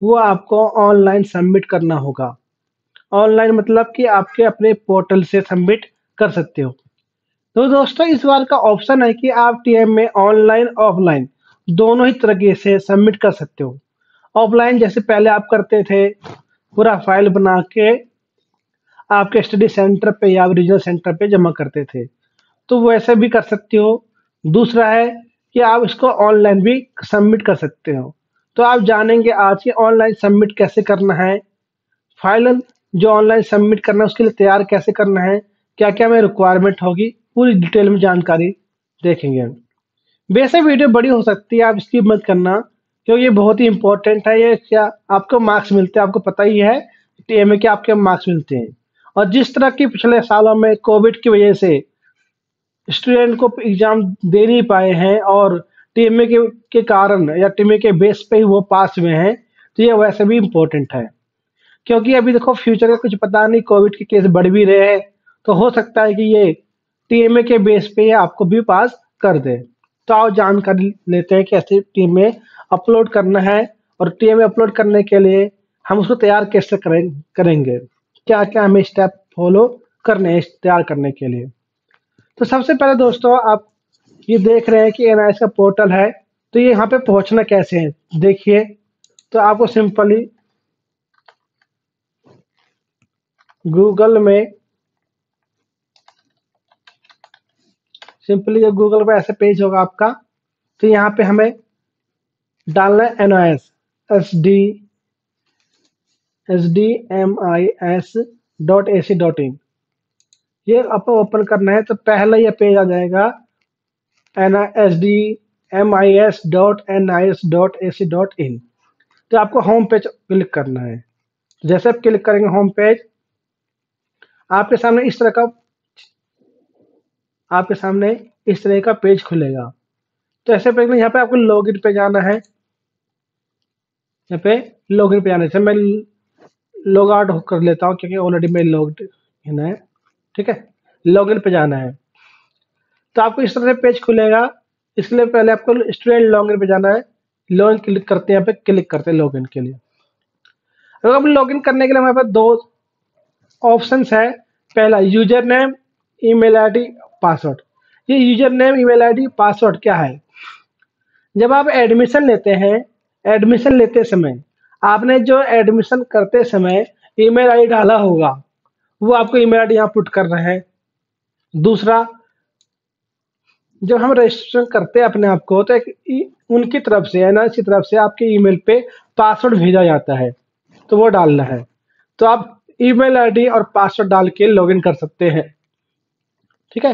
वो आपको online submit करना होगा। ऑनलाइन मतलब कि आपके अपने पोर्टल से सबमिट कर सकते हो। तो दोस्तों इस बार का ऑप्शन है कि आप टीएम में ऑनलाइन ऑफलाइन दोनों ही तरीके से सबमिट कर सकते हो। ऑफलाइन जैसे पहले आप करते थे, पूरा फाइल बना के आपके स्टडी सेंटर पे या रीजनल सेंटर पे जमा करते थे, तो वैसे भी कर सकते हो। दूसरा है कि आप इसको ऑनलाइन भी सबमिट कर सकते हो। तो आप जानेंगे आज कि ऑनलाइन सबमिट कैसे करना है, फाइनल जो ऑनलाइन सबमिट करना है उसके लिए तैयार कैसे करना है, क्या क्या में रिक्वायरमेंट होगी, पूरी डिटेल में जानकारी देखेंगे। वैसे वीडियो बड़ी हो सकती है, आप स्किप मत करना, क्योंकि ये बहुत ही इंपॉर्टेंट है। ये क्या आपको मार्क्स मिलते हैं, आपको पता ही है टीएमए के आपके मार्क्स मिलते हैं। और जिस तरह की पिछले सालों में कोविड की वजह से स्टूडेंट को एग्जाम दे नहीं पाए हैं और टीएमए के कारण या टीएमए के बेस पे ही वो पास हुए हैं, तो ये वैसे भी इम्पोर्टेंट है। क्योंकि अभी देखो फ्यूचर का कुछ पता नहीं, कोविड के केस बढ़ भी रहे हैं, तो हो सकता है कि ये टीएमए के बेस पे आपको भी पास कर दे। तो आओ जानकारी लेते हैं कैसे टीएमए अपलोड करना है, और टीएमए अपलोड करने के लिए हम उसको तैयार कैसे करेंगे, क्या क्या हमें स्टेप फॉलो करने हैं इस तैयार करने के लिए। तो सबसे पहले दोस्तों आप ये देख रहे हैं कि एनआईएस का पोर्टल है, तो ये यहाँ पे पहुंचना कैसे है देखिए। तो आपको सिंपली गूगल में, सिंपली जो गूगल पे ऐसे पेज होगा आपका, तो यहाँ पे हमें डालना है NIS, S D M I S .ac.in। ये आपको ओपन करना है, तो पहला ये पेज आ जाएगा NISDMIS.NIS.AC.in। तो आपको होम पेज क्लिक करना है। जैसे आप क्लिक करेंगे होम पेज, आपके सामने इस तरह का आपके सामने इस तरह का पेज खुलेगा। तो ऐसे पेज में यहाँ पे आपको लॉगिन पे जाना है। यहाँ पे लॉगिन पे जाने से मैं लॉग आउट कर लेता हूँ, क्योंकि ऑलरेडी मैं लॉग्ड इन है। ठीक है, लॉगिन पे जाना है। तो आपको इस तरह से पेज खुलेगा। इसके लिए पहले आपको स्टूडेंट लॉगिन पे जाना है। लॉगिन क्लिक करते हैं, यहाँ पे क्लिक करते हैं लॉगिन के लिए। अब लॉगिन करने के लिए हमारे पास दो ऑप्शंस है। पहला user name, email ID, password. ये user name, email ID, password क्या है? जब आप एडमिशन लेते हैं, एडमिशन लेते समय आपने जो एडमिशन करते समय ईमेल आईडी डाला होगा, वो आपको ईमेल आईडी यहाँ पुट करना है। दूसरा, जब हम रजिस्ट्रेशन करते हैं अपने आप को, तो एक उनकी तरफ से एनआईएस की तरफ से आपके ईमेल पे पासवर्ड भेजा जाता है, तो वो डालना है। तो आप ईमेल आईडी और पासवर्ड डाल के लॉगिन कर सकते हैं। ठीक है,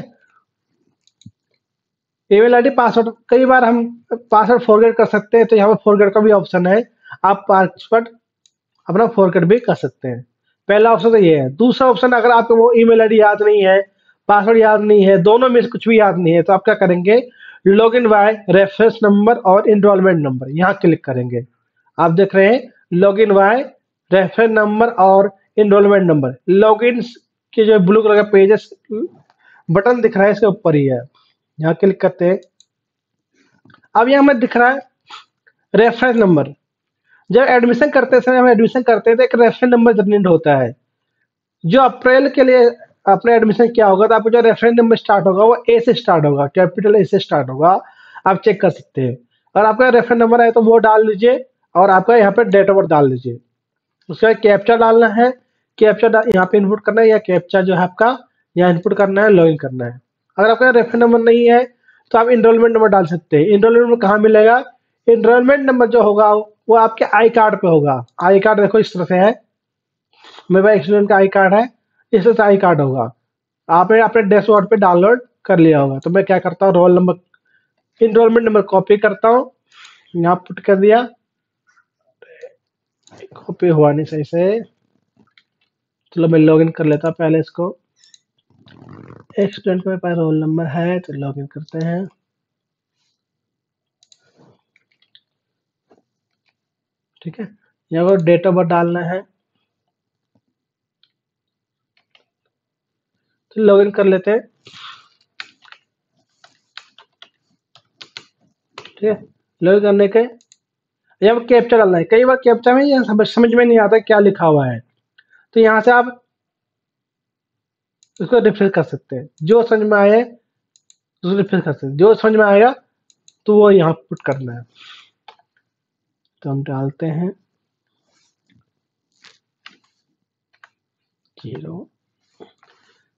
ईमेल आईडी पासवर्ड कई बार हम पासवर्ड फॉरगेट कर सकते हैं, तो यहाँ पर फॉरगेट का भी ऑप्शन है। आप पासवर्ड अपना फॉरगेट भी कर सकते हैं। पहला ऑप्शन तो ये है। दूसरा ऑप्शन, अगर आपको वो ईमेल आईडी याद नहीं है, पासवर्ड याद नहीं है, दोनों में से कुछ भी याद नहीं है, तो आप क्या करेंगे, लॉगिन बाय रेफरेंस नंबर और इनरोलमेंट नंबर, यहाँ क्लिक करेंगे। आप देख रहे हैं लॉगिन बाय रेफरेंस नंबर और इनरोलमेंट नंबर, लॉगिन के जो ब्लू कलर का पेज है, बटन दिख रहा है इसके ऊपर ही है, यहाँ क्लिक करते हैं। अब यहाँ हमें दिख रहा है रेफरेंस नंबर। जब एडमिशन करते समय हम एडमिशन करते हैं तो एक रेफरेंस नंबर जनरेट होता है। जो अप्रैल के लिए अपने एडमिशन किया होगा, तो आपको जो रेफरेंस नंबर स्टार्ट होगा वो ए से स्टार्ट होगा, कैपिटल ए से स्टार्ट होगा। आप चेक कर सकते हैं। और आपका रेफरेंस नंबर है तो वो डाल लीजिए, और आपका यहाँ पे डेट ऑफ बर्थ डाल लीजिए। उसके बाद कैप्चा डालना है। कैप्चा यहाँ पे इनपुट करना है, या कैप्चा जो है आपका यहाँ इनपुट करना है, लॉगिन करना है। अगर आपका रेफरेंस नंबर नहीं है, तो आप इनरोलमेंट नंबर डाल सकते हैं। इनरोलमेंट नंबर कहाँ मिलेगा? इनरोलमेंट नंबर जो होगा वो आपके आई कार्ड पे होगा। आई कार्ड देखो इस तरह से है, मेरे पास स्टूडेंट का आई कार्ड है, इस तरह से आई कार्ड होगा। आपने अपने डैशबोर्ड पे डाउनलोड कर लिया होगा। तो मैं क्या करता हूँ, roll number, enrolment number copy करता हूँ, यहाँ पुट कर दिया। कॉपी हुआ नहीं सही से, चलो मैं लॉगिन कर लेता हूँ पहले इसको। एक स्टूडेंट के पास रोल नंबर है, तो लॉगिन करते हैं। ठीक है, यहाँ पर डेट ऑफ बर्थ डालना है, तो लॉगिन कर लेते हैं। ठीक है, लॉगिन करने के या कैप्चा डालना है। कई बार कैप्चा में ये समझ में नहीं आता क्या लिखा हुआ है, तो यहाँ से आप उसको रिफ्रेश कर सकते हैं, जो समझ में आए उसको रिफ्रेश कर सकते हैं, जो समझ में आएगा तो वो यहाँ पुट करना है। तो हम डालते हैं 0।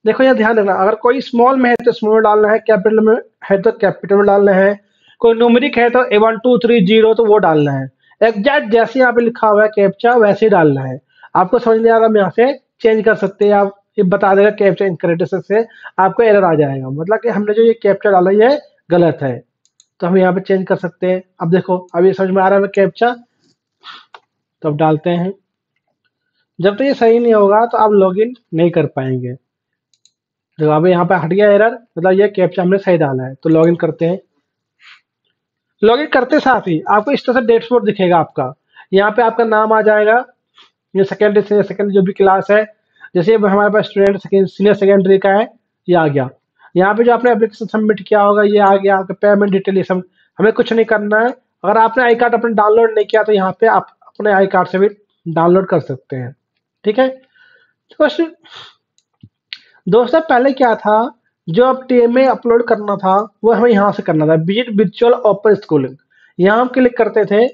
देखो यहाँ ध्यान रखना, अगर कोई स्मॉल में है तो स्मॉल में डालना है, कैपिटल में है तो कैपिटल में डालना है, कोई न्यूमेरिक है तो 1 2 3 0 तो वो डालना है। एग्जैक्ट जैसे यहाँ पे लिखा हुआ है कैप्चा वैसे ही डालना है। आपको समझ नहीं आ रहा, हम यहाँ से चेंज कर सकते हैं, आप ये बता देगा कैप्चा इनकरेक्ट से आपको एरर आ जाएगा, मतलब कि हमने जो ये कैप्चा डाला ये गलत है, तो हम यहाँ पे चेंज कर सकते हैं। अब देखो अब ये समझ में आ रहा है कैप्चा, तो अब डालते हैं। जब तक ये सही नहीं होगा तो आप लॉगिन नहीं कर पाएंगे। देखो अब यहाँ पे हट गया एरर, मतलब ये कैप्चा हमने सही डाला है। तो लॉगिन करते हैं। लॉगिन करते साथ ही आपको इस तरह से डैशबोर्ड दिखेगा आपका, यहाँ पे आपका नाम आ जाएगा, ये सेकेंडरी जो भी क्लास है, जैसे अब हमारे पास स्टूडेंट सीनियर सेकेंडरी का है, ये आ गया। यहाँ पे जो आपने एप्लीकेशन सबमिट किया होगा ये आ गया, आपका पेमेंट डिटेल ये सब। हमें कुछ नहीं करना है। अगर आपने आई कार्ड अपने डाउनलोड नहीं किया तो यहाँ पे आप अपने आई कार्ड से भी डाउनलोड कर सकते हैं। ठीक है दोस्तों, पहले क्या था, जो अब टीएमए अपलोड करना था वो हमें यहाँ से करना था, विजिट वर्चुअल ओपन स्कूलिंग। यहाँ हम क्लिक करते थे,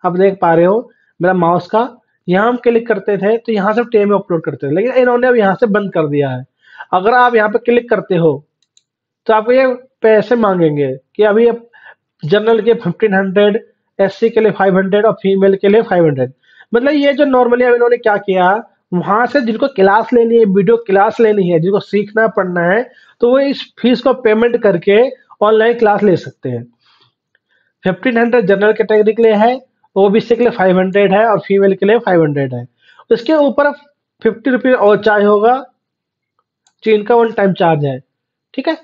आप देख पा रहे हो मेरा माउस का, यहाँ हम क्लिक करते थे तो यहाँ से टीएमए अपलोड करते थे, लेकिन इन्होंने अब यहाँ से बंद कर दिया है। अगर आप यहाँ पे क्लिक करते हो तो आपको ये पैसे मांगेंगे कि अभी जनरल के 1500, एससी के लिए 500 और फीमेल के लिए 500। मतलब ये जो नॉर्मली अब इन्होंने क्या किया, वहां से जिनको क्लास लेनी है, वीडियो क्लास लेनी है, जिनको सीखना पढ़ना है, तो वो इस फीस को पेमेंट करके ऑनलाइन क्लास ले सकते हैं। 1500 जनरल कैटेगरी के लिए है, ओबीसी के लिए 500 है और फीमेल के लिए 500 है। उसके ऊपर 50 रुपये और चार्ज होगा, जो इनका वन टाइम चार्ज है। ठीक है,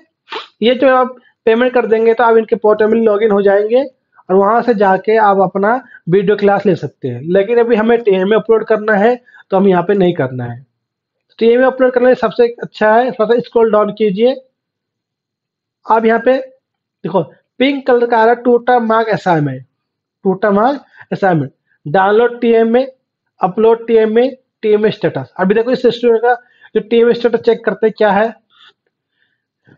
ये जो आप पेमेंट कर देंगे तो आप इनके पोर्टल में लॉगिन हो जाएंगे और वहां से जाके आप अपना वीडियो क्लास ले सकते हैं। लेकिन अभी हमें टीएमए अपलोड करना है तो हम यहाँ पे नहीं करना है। टीएमए अपलोड करने सबसे अच्छा है, थोड़ा सा स्क्रॉल डाउन कीजिए, आप यहाँ पे देखो पिंक कलर का आ रहा है टूटा मार्क असाइनमेंट, टूटा mark assignment, download TMA, upload TMA, TMA status. अभी देखो इस स्टूडेंट का जो टीएमए स्टेटस चेक करते हैं क्या है।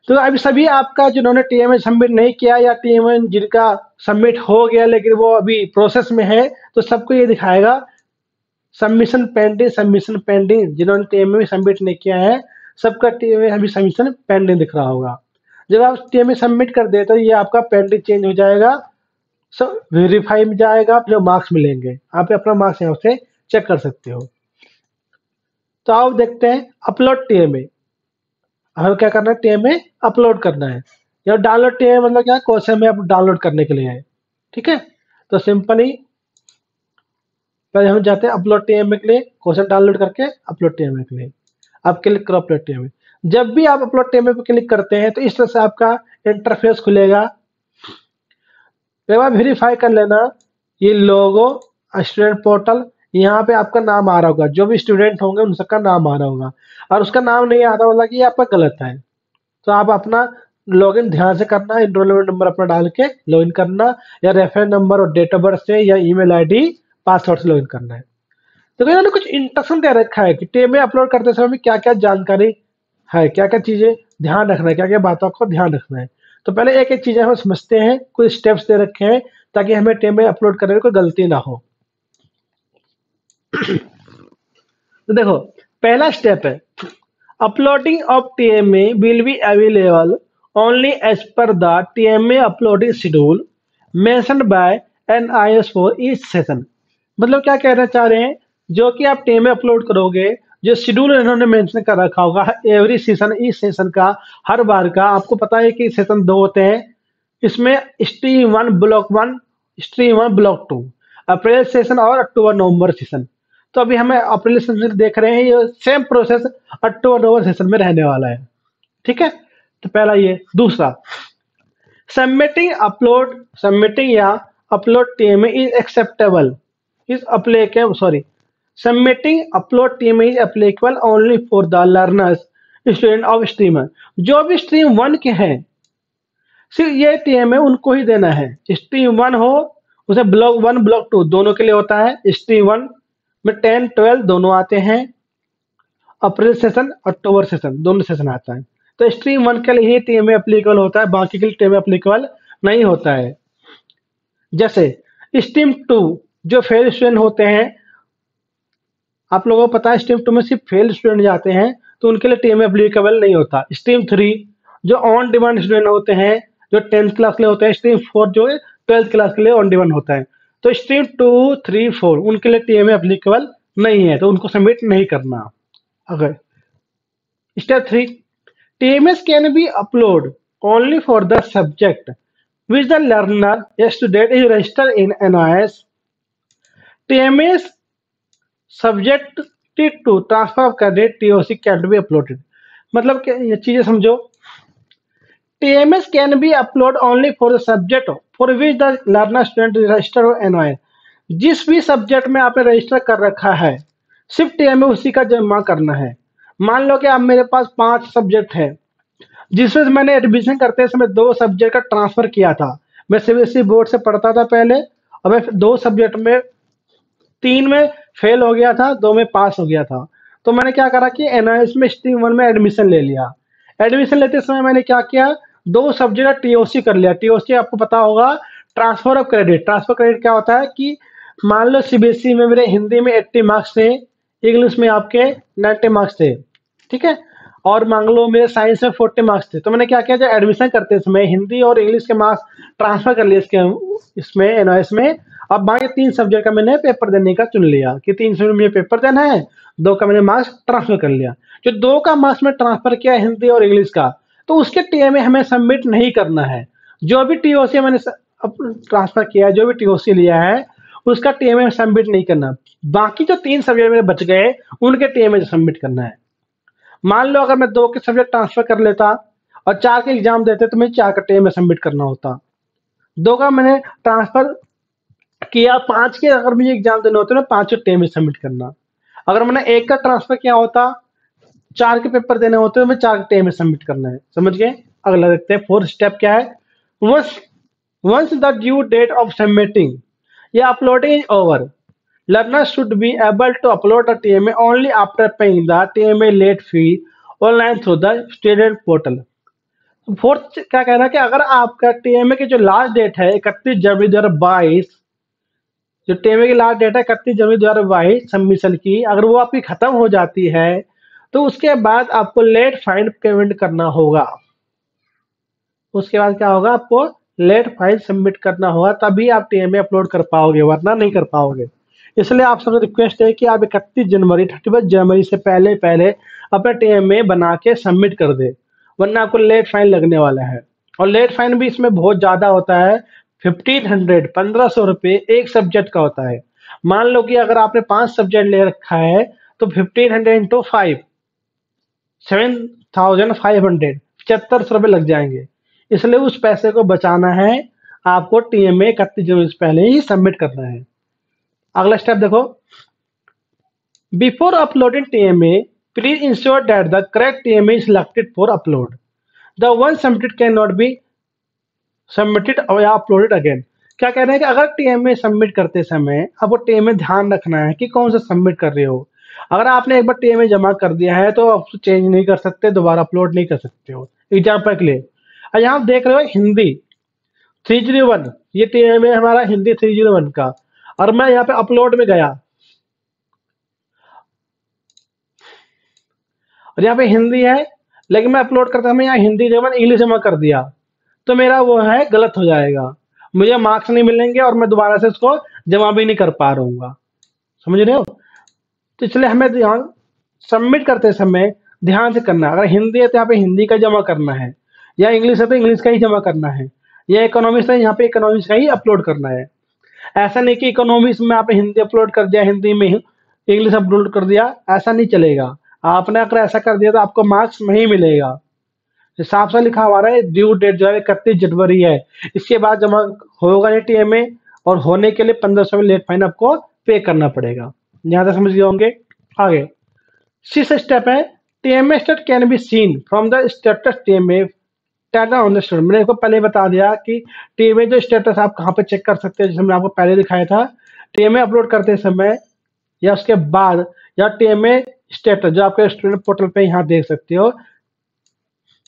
तो अभी सभी आपका जिन्होंने टीएमए सबमिट नहीं किया या टीएमए जिनका सबमिट हो गया लेकिन वो अभी प्रोसेस में है, तो सबको ये दिखाएगा सबमिशन पेंडिंग, सबमिशन पेंडिंग। जिन्होंने टीएमए सबमिट नहीं किया है सबका टीएमए अभी सबमिशन पेंडिंग दिख रहा होगा। जब आप टीएमए सबमिट कर दे तो ये आपका पेंडिंग चेंज हो जाएगा, सब वेरीफाई में जाएगा, जो मार्क्स मिलेंगे आप अपना मार्क्स यहाँ से चेक कर सकते हो। तो आओ देखते हैं अपलोड टीएमए। हमें क्या करना है, टीएमए अपलोड करना है। या डाउनलोड टीएमए मतलब क्या, क्वेश्चन में आप डाउनलोड करने के लिए है। ठीक है, तो सिंपली पहले हम जाते हैं अपलोड टीएमए के लिए, क्वेश्चन डाउनलोड करके अपलोड टीएमए के लिए आप क्लिक करो अपलोड टीएमए। जब भी आप अपलोड टीएमए पे क्लिक करते हैं तो इस तरह से आपका इंटरफेस खुलेगा। एक बार वेरीफाई कर लेना, ये लोगो स्टूडेंट पोर्टल, यहाँ पे आपका नाम आ रहा होगा, जो भी स्टूडेंट होंगे उन सबका नाम आ रहा होगा, और उसका नाम नहीं आता मतलब कि ये आपका गलत है। तो आप अपना लॉगिन ध्यान से करना, एनरोलमेंट नंबर अपना डाल के लॉगिन करना, या रेफरेंस नंबर और डेट ऑफ बर्थ से या ईमेल आईडी पासवर्ड से लॉगिन करना है। तो इन्होंने कुछ इंस्ट्रक्शन दे रखा है कि टीएमए अपलोड करते समय क्या क्या जानकारी है, क्या क्या चीजें ध्यान रखना है, क्या क्या बातों को ध्यान रखना है। तो पहले एक एक चीजें हम समझते हैं, कुछ स्टेप्स दे रखे हैं ताकि हमें टीएमए अपलोड करने में कोई गलती ना हो। तो देखो पहला स्टेप है, uploading of TMA will be available only as per the TMA uploading schedule mentioned by NIS for each session। मतलब क्या कहना चाह रहे हैं, जो कि आप टीएमए अपलोड करोगे, जो शेड्यूल इन्होंने मेंशन कर रखा होगा एवरी सेशन, इस सेशन का हर बार का, आपको पता है कि सेशन 2 होते हैं, इसमें स्ट्रीम 1 ब्लॉक 1, स्ट्रीम 1 ब्लॉक 2, अप्रैल सेशन और अक्टूबर नवंबर सेशन। तो अभी हमें अप्रैल सेशन देख रहे हैं, ये सेम प्रोसेस अक्टूबर नवंबर सेशन में रहने वाला है। ठीक है, तो पहला ये। दूसरा, सबमिटिंग या upload TMA is acceptable, is applicable, sorry, submitting upload TMA is applicable only for the learners student of streamer. जो भी स्ट्रीम 1 के हैं सिर्फ ये टीएमए उनको ही देना है, स्ट्रीम 1 हो उसे ब्लॉक 1 ब्लॉक 2 दोनों के लिए होता है। स्ट्रीम 1 में 10 12 दोनों आते हैं, अप्रैल सेशन अक्टूबर सेशन दोनों सेशन आता है। तो स्ट्रीम 1 के लिए ही टीएमए एप्लीकेबल होता है, बाकी के लिए टीएमए एप्लीकेबल नहीं होता है। जैसे स्ट्रीम 2 जो फेल स्टूडेंट होते हैं, आप लोगों को पता है स्ट्रीम 2 में सिर्फ फेल स्टूडेंट जाते हैं, तो उनके लिए टीएमए एप्लीकेबल नहीं होता। स्ट्रीम 3 जो ऑन डिमांड स्टूडेंट होते हैं, जो 10th क्लास के लिए होते हैं। स्ट्रीम 4 जो 12th क्लास के लिए ऑन डिमांड होता है। तो स्ट्रीम 2 3 4 उनके लिए टीएमए एप्लीकेबल नहीं है, तो उनको सबमिट नहीं करना। अगर step 3, TMS can be uploaded only for the subject which the learner student is registered in NIS. TMS subjected to transfer of credit TOC can be uploaded. मतलब कि ये चीजें समझो। TMS can be uploaded only for the subject for which the learner student is registered in NIS. जिस भी subject में आपने register कर रखा है, सिर्फ टीएमए उसी का जमा करना है। मान लो कि अब मेरे पास 5 सब्जेक्ट है, जिसमें से मैंने एडमिशन करते समय 2 सब्जेक्ट का ट्रांसफर किया था। मैं सीबीएसई बोर्ड से पढ़ता था पहले, और मैं 2 सब्जेक्ट में 3 में फेल हो गया था, 2 में पास हो गया था। तो मैंने क्या करा कि एनआईएस में स्ट्रीम 1 में एडमिशन ले लिया। एडमिशन लेते समय मैंने क्या किया, 2 सब्जेक्ट का टीओसी कर लिया। टीओसी आपको पता होगा, transfer of credit. Transfer credit क्या होता है कि मान लो सीबीएसई में मेरे हिंदी में 80 मार्क्स थे, इंग्लिश में आपके 90 मार्क्स थे, ठीक है, और मान लो मेरे साइंस में 40 मार्क्स थे। तो मैंने क्या किया, जब एडमिशन करते समय हिंदी और इंग्लिश के मार्क्स ट्रांसफर कर लिए इसमें एनआईएस में। अब बाकी 3 सब्जेक्ट का मैंने पेपर देने का चुन लिया कि 3 सब्जेक्ट मुझे पेपर देना है, 2 का मैंने मार्क्स ट्रांसफर कर लिया। जो 2 का मार्क्स में ट्रांसफर किया हिंदी और इंग्लिश का, तो उसके टीएमए हमें सबमिट नहीं करना है। जो भी टीओसी मैंने ट्रांसफर किया है, जो भी टीओसी लिया है, उसका टीएमए सबमिट नहीं करना। बाकी जो 3 सब्जेक्ट मेरे बच गए, उनके टीएमए सबमिट करना है। मान लो अगर मैं 2 के सब्जेक्ट ट्रांसफर कर लेता और 4 के एग्जाम देते, तो मैं 4 का टीएमए सबमिट करना होता। 2 का मैंने ट्रांसफर किया, 5 के अगर मुझे एग्जाम देने होते ना, 5 टीएमए सबमिट करना। अगर मैंने 1 का ट्रांसफर किया होता, 4 के पेपर देने होते, तो मैं 4 का टीएमए सबमिट करना है। समझ गए? अगला देखते हैं 4th स्टेप क्या है। Once the due date of submitting या uploading is over, learners should be able to upload a TMA only after paying the TMA late fee online through the student portal. 4th क्या कह रहा है कि अगर आपका टीएमए की जो लास्ट डेट है 31 जनवरी 2022, जो टीएमए की लास्ट डेट है 31 जनवरी 2022 सबमिशन की, अगर वो आपकी खत्म हो जाती है, तो उसके बाद आपको लेट फाइन पेमेंट करना होगा। उसके बाद क्या होगा, आपको लेट फाइन सबमिट करना होगा, तभी आप टीएमए अपलोड कर पाओगे, वरना नहीं कर पाओगे। इसलिए आप सबसे रिक्वेस्ट है कि आप 31 जनवरी 31 जनवरी से पहले पहले अपना टीएमए बना के सबमिट कर दे, वरना आपको लेट फाइन लगने वाला है। और लेट फाइन भी इसमें बहुत ज़्यादा होता है, 1500 1500 रुपये एक सब्जेक्ट का होता है। मान लो कि अगर आपने 5 सब्जेक्ट ले रखा है, तो 1500 इंटू 5 7500 7500 रुपये लग जाएंगे। इसलिए उस पैसे को बचाना है, आपको टीएमए 31 जनवरी से पहले ही सबमिट करना है। अगला स्टेप देखो, before uploading TMA please ensure that the correct TMA is selected for upload. The one submitted can not be submitted और या अपलोडेड अगेन। क्या कह रहे हैं कि अगर टीएमए सबमिट करते समय आपको टीएमए ध्यान रखना है कि कौन सा सबमिट कर रहे हो। अगर आपने एक बार टीएमए जमा कर दिया है, तो आप चेंज नहीं कर सकते, दोबारा अपलोड नहीं कर सकते हो। एग्जाम्पल के लिए यहाँ आप देख रहे हो हिंदी 301, ये टीएमए हमारा हिंदी 301 का, और मैं यहाँ पे अपलोड में गया और यहाँ पे हिंदी है, लेकिन मैं अपलोड करता मैं यहाँ हिंदी जमा इंग्लिश जमा कर दिया, तो मेरा वो है गलत हो जाएगा, मुझे मार्क्स नहीं मिलेंगे और मैं दोबारा से उसको जमा भी नहीं कर पा रहूँगा। समझ रहे हो? तो इसलिए हमें ध्यान सबमिट करते समय ध्यान से करना है। अगर हिंदी है तो यहाँ पे हिंदी का जमा करना है, या इंग्लिश है तो इंग्लिश का ही जमा करना है, या इकोनॉमिक्स है यहाँ पे इकोनॉमिक्स का ही अपलोड करना है। ऐसा नहीं कि इकोनॉमिक्स में आपने हिंदी अपलोड कर दिया, हिंदी में इंग्लिश अपलोड कर दिया, ऐसा नहीं चलेगा। आपने अगर ऐसा कर दिया तो आपको मार्क्स नहीं मिलेगा। साफ सा लिखा हुआ है ड्यू डेट जो है 31 जनवरी है, इसके बाद जमा होगा नहीं टीएमए, और होने के लिए 1500 लेट फाइन आपको पे करना पड़ेगा। यहाँ तक समझ गए होंगे। आगे 6th स्टेप है, TMA state can be seen from the status TMA data on the student, मैंने आपको पहले बता दिया कि टीएमए जो स्टेटस आप कहाँ पे चेक कर सकते हैं, जैसे मैंने आपको पहले दिखाया था। टीएमए अपलोड करते समय या उसके बाद, या टीएमए स्टेटस जो आपके स्टूडेंट पोर्टल पे यहाँ देख सकते हो,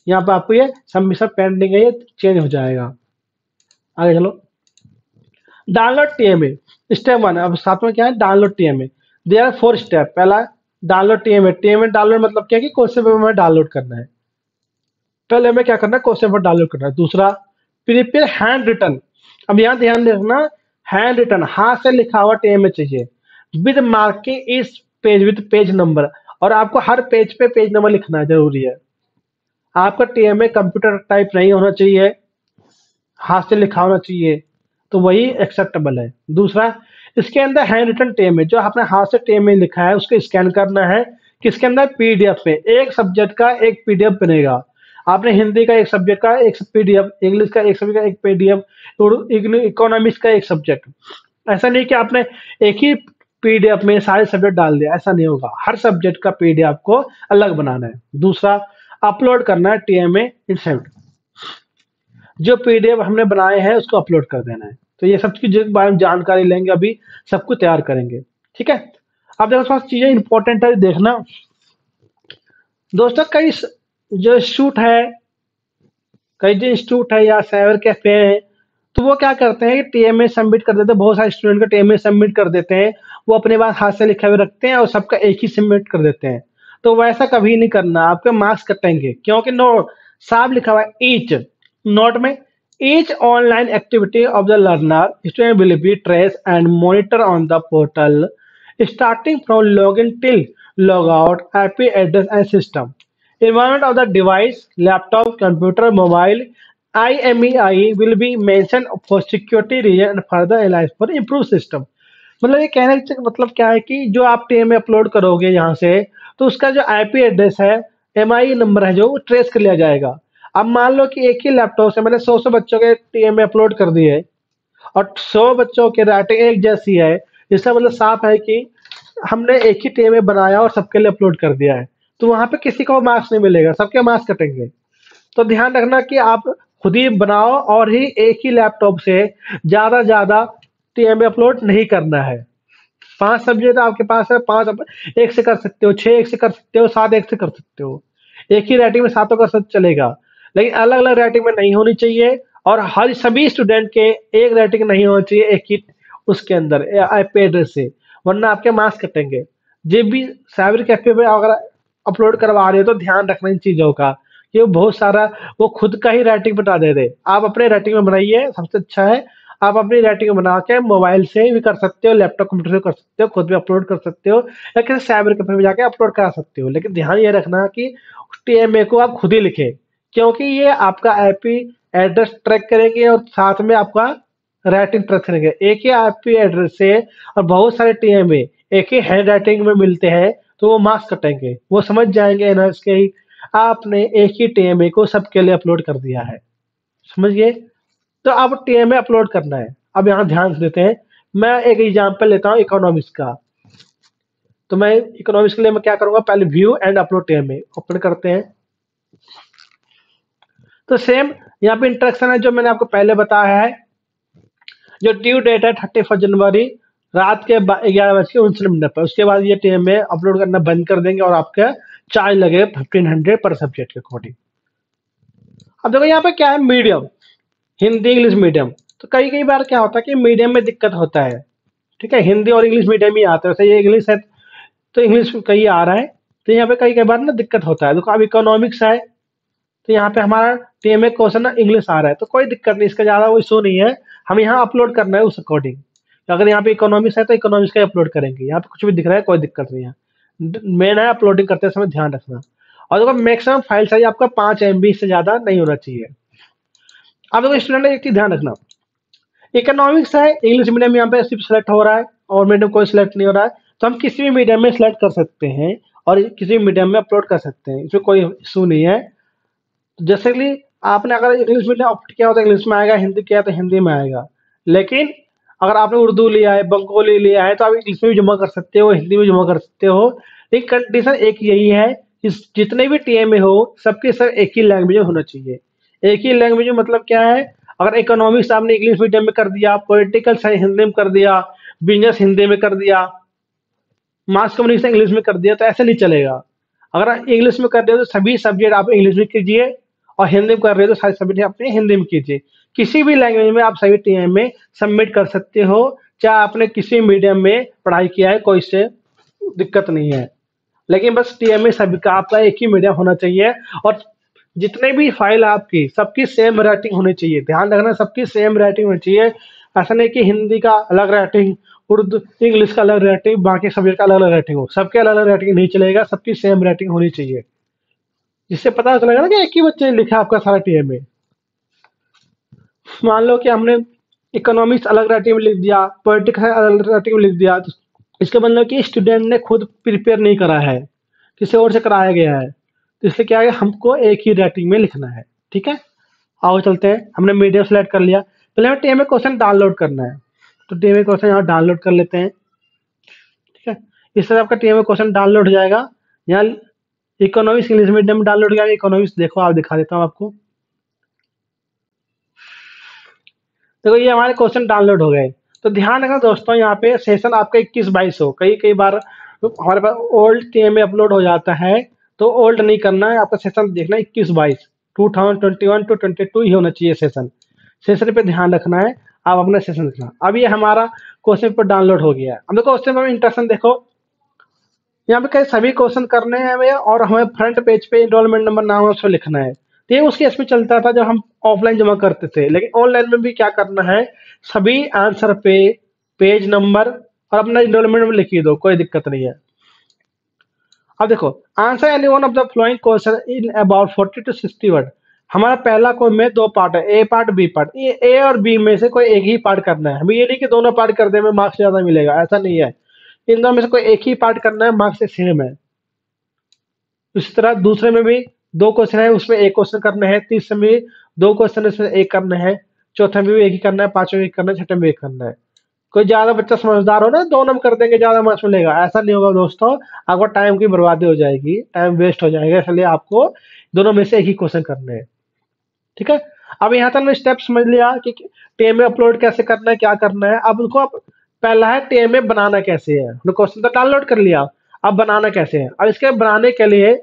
यहाँ पे आपको ये सबमिशन पेंडिंग है, ये चेंज हो जाएगा। आगे चलो, डाउनलोड टीएमए स्टेप 1। अब साथ में क्या है, download TMA. There are 4 step. पहला, डाउनलोड टीएमए। टीएमए डाउनलोड मतलब क्या है कि क्वेश्चन पेपर में डाउनलोड करना है। पहले हमें क्या करना है, क्वेश्चन पेपर डाउनलोड करना है। दूसरा, प्रिपेयर हैंड रिटन। अब यहाँ ध्यान रखना, हैंड रिटन हाथ से लिखा हुआ टीएमए चाहिए, विद मार्किंग इस पेज विद पेज नंबर। और आपको हर पेज पे पेज नंबर लिखना जरूरी है। आपका टीएमए कंप्यूटर टाइप नहीं होना चाहिए, हाथ से लिखा होना चाहिए, तो वही एक्सेप्टेबल है। दूसरा, इसके अंदर हैंड रिटन टीएमए, जो आपने हाथ से टीएमए लिखा है उसको स्कैन करना है। किसके अंदर, पीडीएफ में। एक सब्जेक्ट का एक पीडीएफ बनेगा। आपने हिंदी का एक सब्जेक्ट का एक पीडीएफ, इंग्लिश का एक सब्जेक्ट का एक पीडीएफ, इकोनॉमिक्स का एक सब्जेक्ट। ऐसा नहीं कि आपने एक ही पीडीएफ में सारे सब्जेक्ट डाल दिया, ऐसा नहीं होगा। हर सब्जेक्ट का पीडीएफ को अलग बनाना है। दूसरा, अपलोड करना है टीएमए इंसेंट, जो पीडीएफ हमने बनाए हैं उसको अपलोड कर देना है। तो ये सब चीज के बारे में जानकारी लेंगे, अभी सब कुछ तैयार करेंगे। ठीक है, अब देखो थोड़ा चीजें इंपॉर्टेंट है देखना दोस्तों। जो इंस्टीट्यूट है, कई जो इंस्टीट्यूट है या साइबर कैफे है, तो वो क्या करते हैं कि टीएमए सबमिट कर देते हैं। बहुत सारे स्टूडेंट का टीएमए सबमिट कर देते हैं, वो अपने पास हाथ से लिखे हुए रखते हैं और सबका एक ही सबमिट कर देते हैं। तो वैसा कभी नहीं करना, आपके मार्क्स कटेंगे। क्योंकि नो, साफ लिखा हुआ है ईच, नोट में, each online activity of the learner student will be traced and monitored on the portal starting from login till logout, IP address and system. Environment of the device, laptop, computer, mobile, IMEI will be mentioned for security reason and further analyzed for improved system. मतलब ये कहने का मतलब क्या है कि जो आप टीएम में अपलोड करोगे यहाँ से, तो उसका जो आईपी एड्रेस है, एमआई नंबर है, जो वो ट्रेस कर लिया जाएगा। अब मान लो कि एक ही लैपटॉप से मैंने 100 बच्चों के टीएम में अपलोड कर दिए और 100 बच्चों की राइटिंग एक जैसी है, इसका मतलब साफ है कि हमने एक ही टीएम में बनाया और सबके लिए अपलोड कर दिया है। तो वहां पे किसी को मार्क्स नहीं मिलेगा, सबके मार्क्स कटेंगे। तो ध्यान रखना कि आप खुद ही बनाओ और ही एक ही लैपटॉप से ज्यादा टीएम में अपलोड नहीं करना है। 5 सब्जेक्ट आपके पास है, 5 एक से कर सकते हो, 6 एक से कर सकते हो, 7 एक से कर सकते हो। एक ही राइटिंग में सातों का सब चलेगा, लेकिन अलग अलग राइटिंग में नहीं होनी चाहिए। और हर सभी स्टूडेंट के एक राइटिंग नहीं होनी चाहिए एक ही उसके अंदर आईपी एड्रेस से, वरना आपके मार्क्स कटेंगे। जब भी साइबर कैफे पे अगर अपलोड करवा रहे हो तो ध्यान रखना इन चीजों का, कि वो बहुत सारा वो खुद का ही राइटिंग बता दे रहे। आप अपने राइटिंग में बनाइए, सबसे अच्छा है। आप अपनी राइटिंग बना के मोबाइल से भी कर सकते हो, लैपटॉप कंप्यूटर से कर सकते हो, खुद भी अपलोड कर सकते हो, या किसी साइबर कैफे में जाके अपलोड करा सकते हो। लेकिन ध्यान ये रखना कि टीएमए को आप खुद ही लिखें, क्योंकि ये आपका आईपी एड्रेस ट्रैक करेंगे और साथ में आपका राइटिंग ट्रैक करेंगे। एक ही आईपी एड्रेस से और बहुत सारे टीएमए एक ही हैंड राइटिंग में मिलते हैं, तो वो मार्क्स कटेंगे। वो समझ जाएंगे एनएस के ही आपने एक ही टीएमए को सबके लिए अपलोड कर दिया है। समझ गए? तो अब टीएमए अपलोड करना है। अब यहाँ ध्यान से देते हैं, मैं एक एग्जांपल लेता हूँ इकोनॉमिक्स का। तो मैं इकोनॉमिक्स के लिए मैं क्या करूंगा, पहले view and upload TMA open करते हैं। तो सेम यहाँ पे इंस्ट्रक्शन है जो मैंने आपको पहले बताया है। जो ड्यू डेट है 31 जनवरी रात के 11:59 पर, उसके बाद ये टीएमए अपलोड करना बंद कर देंगे और आपका चार्ज लगेगा 1500 पर सब्जेक्ट के अकॉर्डिंग। अब देखो यहाँ पे क्या है, मीडियम हिंदी इंग्लिश मीडियम। तो कई कई बार क्या होता है कि मीडियम में दिक्कत होता है। ठीक है, हिंदी और इंग्लिश मीडियम ही आता है, वैसे ये इंग्लिश है तो इंग्लिश कहीं आ रहा है। तो यहाँ पे कई कई बार ना दिक्कत होता है। देखो अब इकोनॉमिक्स है, तो यहाँ पे हमारा टीएमए क्वेश्चन ना इंग्लिश आ रहा है, तो कोई दिक्कत नहीं, इसका ज़्यादा वो इशू नहीं है। हम यहाँ अपलोड करना है उस अकॉर्डिंग। अगर यहाँ पे इकोनॉमिक्स है तो इकोनॉमिक्स का अपलोड करेंगे। यहाँ पे कुछ भी दिख रहा है कोई दिक्कत नहीं है, मेन है अपलोडिंग करते समय ध्यान रखना। और देखो मैक्सिमम फाइल साइज आपका 5 MB से ज़्यादा नहीं होना चाहिए। अब देखो स्टूडेंट एक चीज ध्यान रखना, इकोनॉमिक्स है, इंग्लिश मीडियम यहाँ पे सिर्फ सेलेक्ट हो रहा है और मीडियम कोई सिलेक्ट नहीं हो रहा है। तो हम किसी भी मीडियम में सिलेक्ट कर सकते हैं और किसी भी मीडियम में अपलोड कर सकते हैं, इसमें कोई इशू नहीं है। जैसे कि आपने अगर इंग्लिश मीडियम ऑप्ट किया हो तो इंग्लिश में आएगा, हिंदी किया तो हिंदी में आएगा। लेकिन अगर आपने उर्दू लिया है, बंगाली लिया है, तो आप इंग्लिश में भी जमा कर सकते हो, हिंदी में जमा कर सकते हो। लेकिन कंडीशन एक यही है कि जितने भी टीएमए हो सबके सब एक ही लैंग्वेज में होना चाहिए, एक ही लैंग्वेज में मतलब क्या है, अगर इकोनॉमिक्स आपने इंग्लिश मीडियम में कर दिया, पॉलिटिकल साइंस हिंदी में कर दिया, बिजनेस हिंदी में कर दिया, मास कम्युनिकेशन इंग्लिश में कर दिया, तो ऐसे नहीं चलेगा। अगर आप इंग्लिश में कर रहे हो तो सभी सब्जेक्ट आप इंग्लिश में कीजिए, और हिंदी में कर रहे हो तो सारे सब्जेक्ट अपने हिंदी में कीजिए। किसी भी लैंग्वेज में आप सभी टीएम में सबमिट कर सकते हो, चाहे आपने किसी मीडियम में पढ़ाई किया है, कोई इससे दिक्कत नहीं है। लेकिन बस टीएम में सभी का आपका एक ही मीडियम होना चाहिए, और जितने भी फाइल आपकी सबकी सेम राइटिंग होनी चाहिए। ध्यान रखना, सबकी सेम राइटिंग होनी चाहिए। ऐसा नहीं कि हिंदी का अलग राइटिंग, उर्दू इंग्लिश का अलग राइटिंग, बाकी सब्जेक्ट का अलग अलग राइटिंग हो। सबके अलग अलग राइटिंग नहीं चलेगा, सबकी सेम राइटिंग होनी चाहिए, जिससे पता चलेगा ना कि एक ही बच्चे ने लिखा है आपका सारा टीएम में। मान लो कि हमने इकोनॉमिक्स अलग राइटिंग में लिख दिया, पॉलिटिक्स अलग राइटिंग में लिख दिया, तो इसका मतलब कि स्टूडेंट ने खुद प्रिपेयर नहीं करा है, किसी और से कराया गया है। तो इसलिए क्या है, हमको एक ही राइटिंग में लिखना है। ठीक है, आओ चलते हैं। हमने मीडियम सेलेक्ट कर लिया, पहले हमें टीएमए क्वेश्चन डाउनलोड करना है। तो टीएमए क्वेश्चन यहाँ डाउनलोड कर लेते हैं। ठीक है, इस तरह आपका टीएमए क्वेश्चन डाउनलोड हो जाएगा। यहाँ इकोनॉमिक्स इंग्लिश मीडियम में डाउनलोड किया, इकोनॉमिक्स देखो, आप दिखा देता हूँ आपको। देखो ये हमारे क्वेश्चन डाउनलोड हो गए। तो ध्यान रखना दोस्तों, यहाँ पे सेशन आपका 21-22 हो, कई कई बार तो हमारे पास ओल्ड टीएमए अपलोड हो जाता है, तो ओल्ड नहीं करना है, आपका सेशन देखना 21-22, 2021 to 22 ही होना चाहिए सेशन। सेशन पे ध्यान रखना है, आप अपना सेशन देखना। अब ये हमारा क्वेश्चन पेपर डाउनलोड हो गया है। अब देखो क्वेश्चन में इंट्रोडक्शन देखो, यहाँ पे कई सभी क्वेश्चन करने हैं हमें, और हमें फ्रंट पेज पे एनरोलमेंट नंबर नाम है उसको लिखना है। तो ये उसके इसमें चलता था जब हम ऑफलाइन जमा करते थे, लेकिन ऑनलाइन में भी क्या करना है, सभी आंसर पे पेज नंबर और अपना एनरोलमेंट नंबर लिखिए दो, कोई दिक्कत नहीं है। अब देखो, answer any one of the flowing question in about 40 to 60 word. हमारा पहला क्वेश्चन में दो पार्ट है, ए पार्ट बी पार्ट। ये ए और बी में से कोई एक ही पार्ट करना है, हमें ये नहीं कि दोनों पार्ट कर दे में मार्क्स ज्यादा मिलेगा, ऐसा नहीं है। इन दोनों में से कोई एक ही पार्ट करना है, मार्क्स से सेम है। इसी तरह दूसरे में भी दो क्वेश्चन है, उसमें एक क्वेश्चन करना है, तीसरे में भी दो क्वेश्चन इसमें एक करना है, चौथे में भी एक ही करना है, पांचवें में एक करना है, छठे में एक करना है। कोई ज्यादा बच्चा समझदार हो ना, दो नंबर कर देंगे, ज्यादा मार्क्स मिलेगा, ऐसा नहीं होगा दोस्तों। आपको टाइम की बर्बादी हो जाएगी, टाइम वेस्ट हो जाएगा, इसलिए आपको दोनों में से एक ही क्वेश्चन करने हैं। ठीक है, अब यहाँ तक हमने स्टेप समझ लिया कि टीएमए अपलोड कैसे करना है, क्या करना है। अब उनको आप, पहला है टीएमए बनाना कैसे है, हमने क्वेश्चन तो डाउनलोड कर लिया, अब बनाना कैसे है। अब इसके बनाने के लिए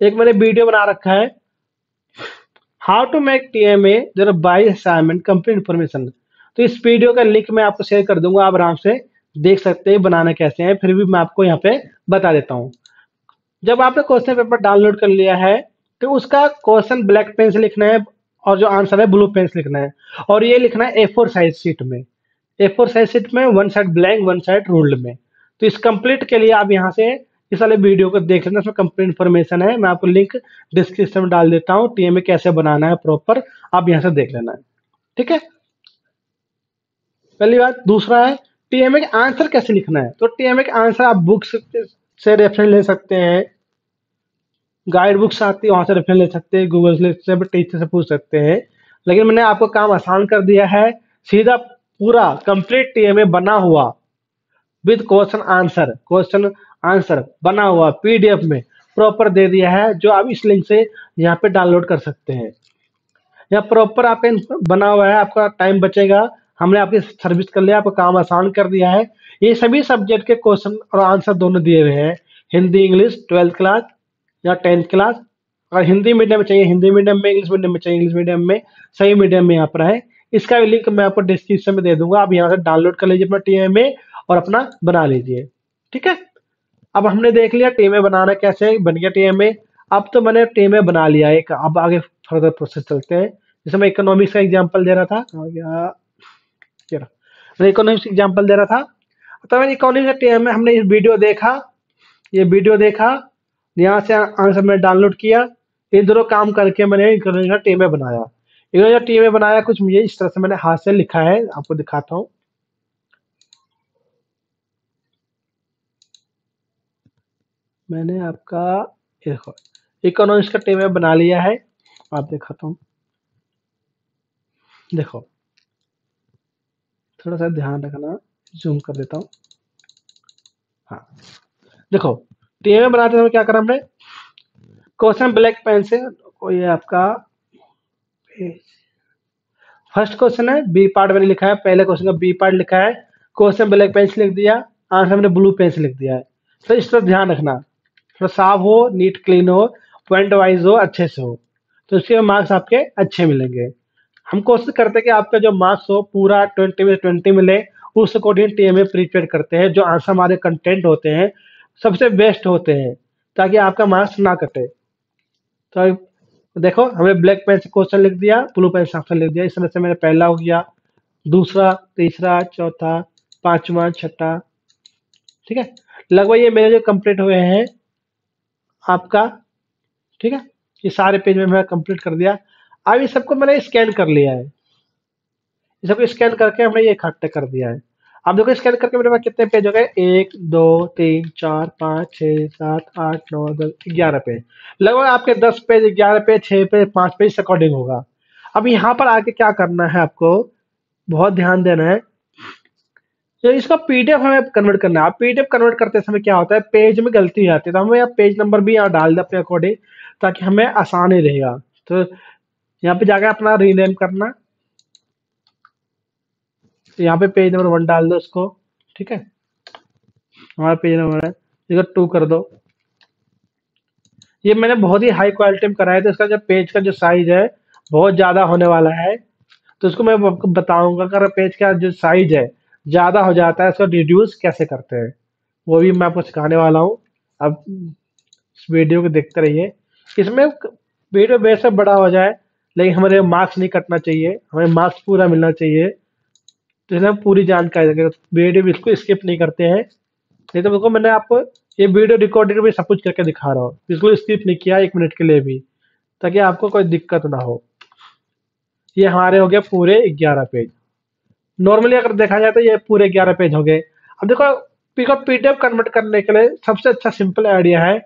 एक मैंने वीडियो बना रखा है, हाउ टू मेक टीएमए जरा बाई असाइनमेंट कंप्लीट इन्फॉर्मेशन। तो इस वीडियो का लिंक मैं आपको शेयर कर दूंगा, आप आराम से देख सकते हैं बनाना कैसे है, फिर भी मैं आपको यहाँ पे बता देता हूँ। जब आपने क्वेश्चन पेपर डाउनलोड कर लिया है, तो उसका क्वेश्चन ब्लैक पेन से लिखना है, और जो आंसर है ब्लू पेन से लिखना है, और ये लिखना है A4 साइज शीट में। A4 साइज शीट में, one side blank one side ruled में। तो इस कंप्लीट के लिए आप यहाँ से इस वाले वीडियो को देख लेना, इसमें कंप्लीट इन्फॉर्मेशन है, मैं आपको लिंक डिस्क्रिप्शन में डाल देता हूँ, टीएमए कैसे बनाना है प्रॉपर, आप यहाँ से देख लेना है। ठीक है, पहली बात। दूसरा है टीएमए का आंसर कैसे लिखना है। तो टीएमए का आंसर आप बुक्स से रेफरेंस ले सकते हैं, गाइड बुक्स आती है वहां से रेफरेंस ले सकते हैं, गूगल से टीचर से पूछ सकते हैं। लेकिन मैंने आपको काम आसान कर दिया है, सीधा पूरा कंप्लीट टीएमए बना हुआ विद क्वेश्चन आंसर बना हुआ पीडीएफ में प्रॉपर दे दिया है, जो आप इस लिंक से यहाँ पे डाउनलोड कर सकते हैं। यहाँ प्रॉपर आपका बना हुआ है, आपका टाइम बचेगा, हमने आपकी सर्विस कर लिया, आपका काम आसान कर दिया है। ये सभी सब्जेक्ट के क्वेश्चन और आंसर दोनों दिए हुए हैं, हिंदी इंग्लिश 12th क्लास या 10th क्लास। अगर हिंदी मीडियम में चाहिए हिंदी मीडियम में, इंग्लिश मीडियम में चाहिए इंग्लिश मीडियम में, सही मीडियम में यहाँ पर है। इसका भी लिंक मैं आपको डिस्क्रिप्शन में दे दूंगा, आप यहाँ से डाउनलोड कर लीजिए अपना टीएमए और अपना बना लीजिए। ठीक है, अब हमने देख लिया टीएमए बनाना कैसे है, बन गया टीएमए। अब तो मैंने टीएमए बना लिया एक, अब आगे फर्दर प्रोसेस चलते हैं। जैसे मैं इकोनॉमिक्स का एग्जांपल दे रहा था, आ गया, ये रहा। मैं इकोनॉमिक्स एग्जांपल दे रहा था, तो मैंने इकोनॉमिक्स का टीएमए, हमने ये वीडियो देखा, ये वीडियो देखा, यहाँ से आंसर मैंने डाउनलोड किया, इन दोनों काम करके मैंने इकोनॉमिक्स का टीएमए बनाया। इकोनॉमिक्स का टीएमए बनाया कुछ मुझे इस तरह से, मैंने हाथ से लिखा है, आपको दिखाता हूँ। मैंने आपका, ये देखो, इकोनॉमिक्स का टीएमए बना लिया है, आप दिखाता हूँ। देखो, थोड़ा सा ध्यान रखना, जूम कर देता हूँ। हाँ, देखो, टीएमए बनाते समय क्या करा हमने, क्वेश्चन ब्लैक पेन से, ये आपका फर्स्ट क्वेश्चन है, बी पार्ट मैंने लिखा है, पहले क्वेश्चन का बी पार्ट लिखा है, क्वेश्चन ब्लैक पेन से लिख दिया, आंसर मैंने ब्लू पेन से लिख दिया है। तो इस पर ध्यान रखना, थोड़ा साफ हो, नीट क्लीन हो, पॉइंट वाइज हो, अच्छे से हो, तो इसके मार्क्स आपके अच्छे मिलेंगे। हम कोशिश करते हैं कि आपका जो मार्क्स हो पूरा 20 में 20 मिले, उस अकॉर्डिंग टीएमए प्रिपेयर करते हैं, जो आंसर हमारे कंटेंट होते हैं सबसे बेस्ट होते हैं, ताकि आपका मार्क्स ना कटे। तो देखो, हमने ब्लैक पेन से क्वेश्चन लिख दिया, ब्लू पेन से आंसर लिख दिया, इस तरह से मेरा पहला हो गया, दूसरा, तीसरा, चौथा, पांचवा, छठा। ठीक है, लगभग ये मेरे जो कंप्लीट हुए हैं आपका। ठीक है, ये सारे पेज में मैंने कंप्लीट कर दिया। अब ये सबको मैंने स्कैन कर लिया है, ये सबको स्कैन करके हमने ये इकट्ठे कर दिया है। अब देखो, स्कैन करके मेरे पास कितने पेज हो गए, 1 2 3 4 5 6 7 8 9 10 11 पेज। लगभग आपके 10 page, 11 page, 6 page, 5 page according होगा। अब यहाँ पर आके क्या करना है आपको, बहुत ध्यान देना है, तो इसका पीडीएफ हमें कन्वर्ट करना है। आप पीडीएफ कन्वर्ट करते समय क्या होता है, पेज में गलती आती है, तो हमें यहाँ पेज नंबर भी यहाँ डाल दे अपने अकॉर्डिंग, ताकि हमें आसान ही रहेगा। तो यहाँ पे जाकर अपना रीनेम करना, तो यहाँ पे पेज नंबर 1 डाल दो उसको। ठीक है, हमारा पेज नंबर है, इसको 2 कर दो। ये मैंने बहुत ही हाई क्वालिटी में कराया, तो इसका जो पेज का जो साइज है बहुत ज्यादा होने वाला है, तो उसको मैं आपको बताऊंगा। अगर पेज का जो साइज है ज्यादा हो जाता है, इसको रिड्यूस कैसे करते हैं, वो भी मैं आपको सिखाने वाला हूँ। अब इस वीडियो को देखते रहिए। इसमें वीडियो बेशक बड़ा हो जाए, लेकिन हमारे मार्क्स नहीं कटना चाहिए, हमें मार्क्स पूरा मिलना चाहिए। तो इसमें हम पूरी जानकारी देंगे, वीडियो बिल्कुल स्किप नहीं करते हैं। नहीं तो देखो, मैंने आपको ये वीडियो रिकॉर्डिंग भी सब कुछ करके दिखा रहा हूँ, बिल्कुल स्किप नहीं किया 1 मिनट के लिए भी, ताकि आपको कोई दिक्कत ना हो। ये हमारे हो गए पूरे 11 पेज। नॉर्मली अगर देखा जाए तो ये पूरे 11 पेज हो गए। अब देखो, पीडीएफ कन्वर्ट करने के लिए सबसे अच्छा सिंपल आइडिया है,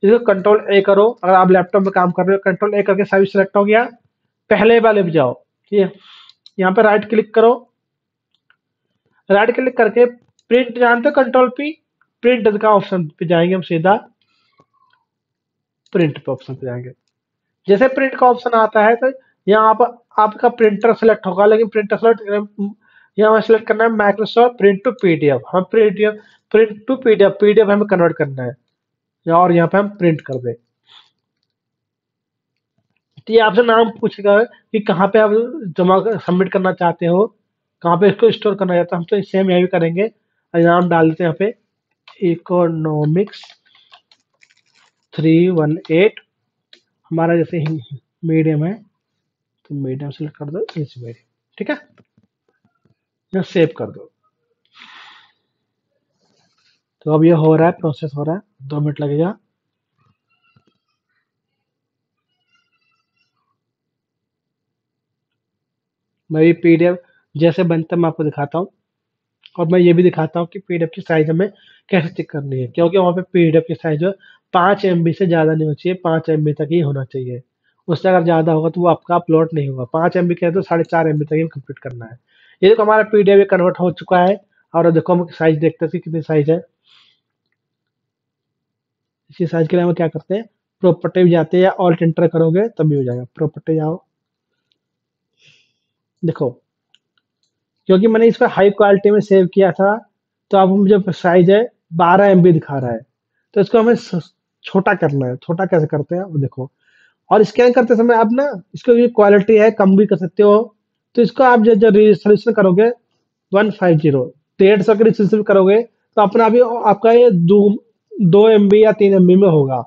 इसको कंट्रोल ए करो। अगर आप लैपटॉप में काम कर रहे हो, कंट्रोल ए करके सभी सिलेक्ट हो गया, पहले वाले पे जाओ। ये यहाँ पे राइट क्लिक करो, राइट क्लिक करके प्रिंट, जानते हो कंट्रोल पी, प्रिंट का ऑप्शन पे जाएंगे हम सीधा, प्रिंट पे ऑप्शन पे जाएंगे। जैसे प्रिंट का ऑप्शन आता है, तो यहाँ आप आपका प्रिंटर सेलेक्ट होगा, लेकिन प्रिंटर सेलेक्ट यहाँ सेलेक्ट करना है माइक्रोसॉफ्ट प्रिंट टू पीडीएफ। हम PDF, print to PDF, PDF हमें कन्वर्ट करना है, और यहाँ पे हम प्रिंट कर दें। तो ये आपसे नाम पूछेगा कि कहाँ पे आप जमा सबमिट करना चाहते हो, कहाँ पे इसको स्टोर करना चाहते हो। हम तो सेम यही करेंगे, और नाम डाल देते हैं यहाँ पे, इकोनॉमिक्स 318। हमारा जैसे मीडियम है, तो मीडियम सेलेक्ट कर दो, इस मीडियम। ठीक है, यहाँ सेव कर दो। तो अब ये हो रहा है, प्रोसेस हो रहा है, 2 मिनट लगेगा। मैं भी पीडीएफ जैसे बनता है मैं आपको दिखाता हूँ, और मैं ये भी दिखाता हूँ कि पीडीएफ की साइज हमें कैसे चेक करनी है, क्योंकि वहाँ पे पीडीएफ की साइज जो 5 MB से ज़्यादा नहीं होनी चाहिए, 5 MB तक ही होना चाहिए। उससे अगर ज़्यादा होगा तो वो आपका अपलोड नहीं होगा। 5 MB कह दो, 4.5 MB तक ही कंप्लीट करना है। ये देखो, हमारा पीडीएफ कन्वर्ट हो चुका है, और देखो हम साइज देखते हैं कि कितनी साइज है। इसी साइज के लिए हम क्या करते हैं, प्रॉपर्टी में जाते हैं, या ऑल्ट एंटर करोगे तभी हो जाएगा। प्रॉपर्टी जाओ, देखो, क्योंकि मैंने इसको हाई क्वालिटी में सेव किया था, तो अब मुझे साइज है 12 MB दिखा रहा है। तो इसको हमें छोटा करना है। छोटा कैसे करते हैं वो देखो, और स्कैन करते समय आप ना, इसको ये क्वालिटी है कम भी कर सकते हो। तो इसको आप जब रेजिस्ट्रेशन करोगे 150, 150 के रेजिस्ट्रेशन करोगे, तो अपना अभी आपका ये 2 MB या 3 MB में होगा।